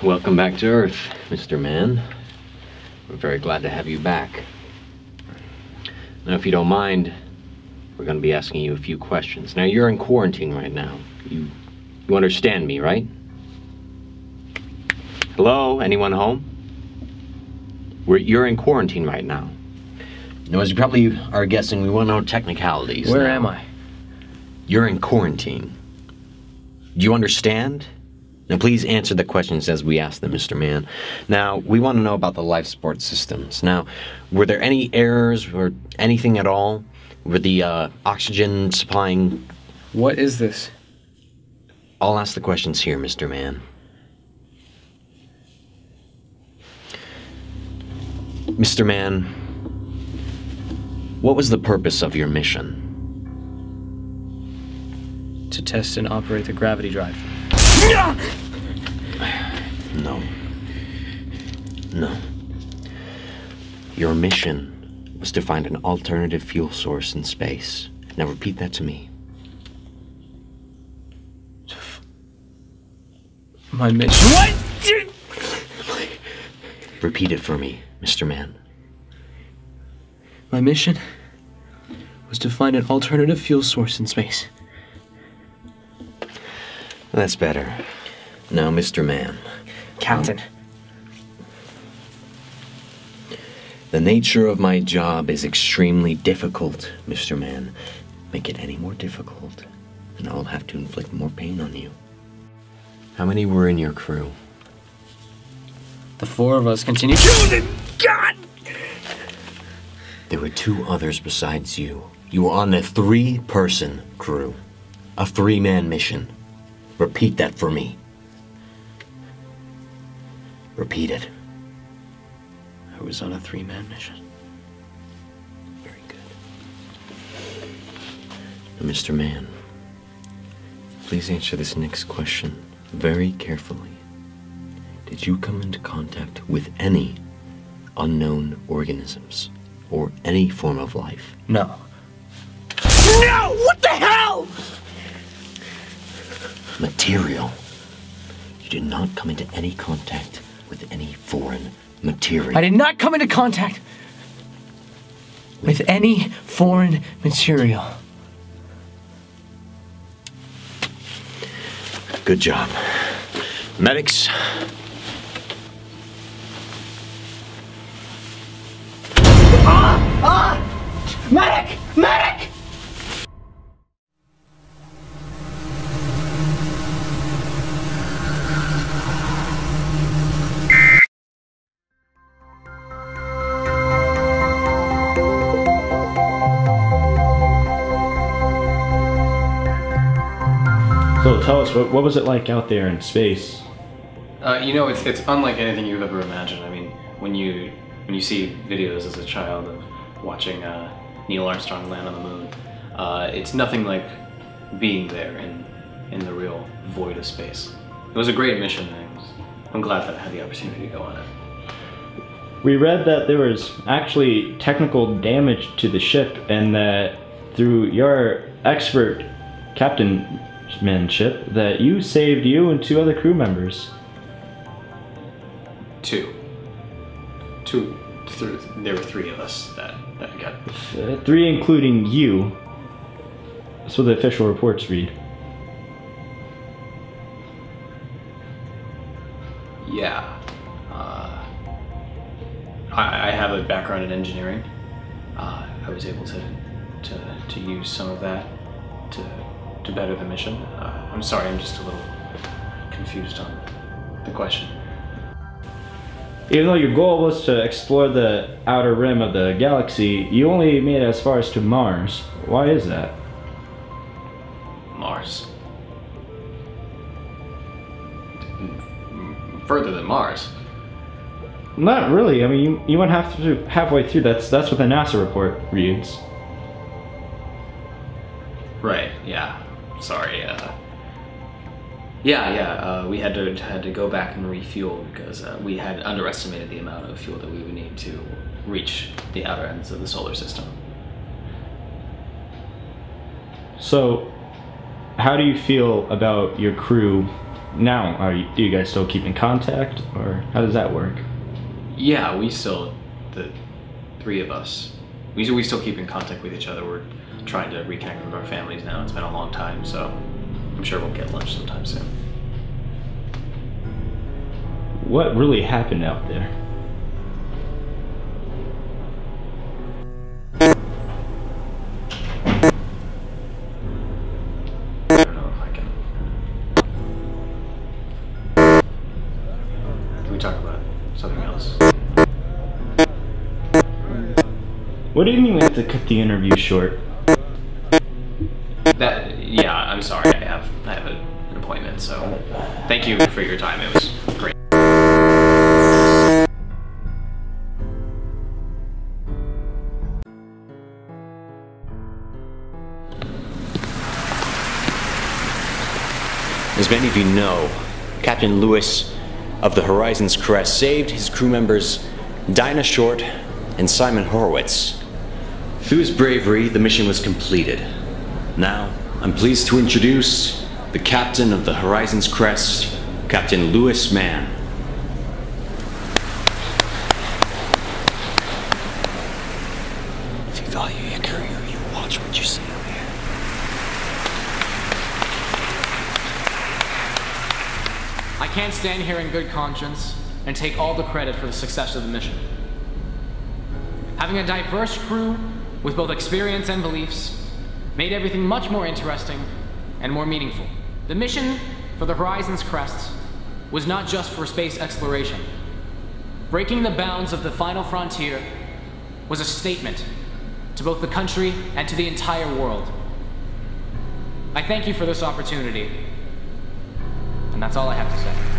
Welcome back to Earth, Mr. Man. We're very glad to have you back. Now, if you don't mind, we're going to be asking you a few questions. Now, you're in quarantine right now. You understand me, right? Hello? Anyone home? You're in quarantine right now. Now, as you probably are guessing, we want to know technicalities. Where am I? You're in quarantine. Do you understand? Now, please answer the questions as we ask them, Mr. Man. Now, we want to know about the life support systems. Now, were there any errors or anything at all? Were the oxygen supplying... What is this? I'll ask the questions here, Mr. Man. Mr. Man, what was the purpose of your mission? To test and operate the gravity drive. No. No. Your mission was to find an alternative fuel source in space. Now repeat that to me. My mission... What? Repeat it for me, Mr. Man. My mission was to find an alternative fuel source in space. That's better. Now, Mr. Man. Captain. The nature of my job is extremely difficult, Mr. Man. Make it any more difficult, and I'll have to inflict more pain on you. How many were in your crew? The four of us continued... God! There were two others besides you. You were on a 3-person crew. A 3-man mission. Repeat that for me. Repeat it. I was on a 3-man mission. Very good. Now, Mr. Man, please answer this next question very carefully. Did you come into contact with any unknown organisms or any form of life? No. No! What the hell? Material. You did not come into any contact with any foreign material. I did not come into contact with any foreign material. Good job. Medics. Medic! Medic! So tell us, what was it like out there in space? You know, it's unlike anything you've ever imagined. I mean, when you see videos as a child of watching Neil Armstrong land on the moon, it's nothing like being there in the real void of space. It was a great mission, and I'm glad that I had the opportunity to go on it. We read that there was actually technical damage to the ship, and that through your expert captainmanship, that you saved you and 2 other crew members. Two. There were 3 of us that got... 3 including you. That's what the official reports read. Yeah. I have a background in engineering. I was able to use some of that to better the mission. I'm sorry, I'm just a little confused on the question. Even though your goal was to explore the outer rim of the galaxy, you only made it as far as to Mars. Why is that? Mars. Further than Mars. Not really. I mean, you went halfway through. That's what the NASA report reads. Right. Yeah. Sorry. We had to go back and refuel because we had underestimated the amount of fuel that we would need to reach the outer ends of the solar system. So, how do you feel about your crew now, do you guys still keep in contact, or how does that work? Yeah, we still, the three of us, we still keep in contact with each other. We're trying to reconnect with our families now. It's been a long time, so I'm sure we'll get lunch sometime soon. What really happened out there? I don't know if I can. Can we talk about something else? What didn't you have to cut the interview short? Yeah, I'm sorry. I have an appointment, so thank you for your time. It was great. As many of you know, Captain Lewis of the Horizon's Crest saved his crew members Dinah Short and Simon Horowitz. Through his bravery, the mission was completed. Now, I'm pleased to introduce the captain of the Horizon's Crest, Captain Lewis Mann. If you value your career, you watch what you say up here. I can't stand here in good conscience and take all the credit for the success of the mission. Having a diverse crew with both experience and beliefs made everything much more interesting and more meaningful. The mission for the Horizon's Crest was not just for space exploration. Breaking the bounds of the final frontier was a statement to both the country and to the entire world. I thank you for this opportunity, and that's all I have to say.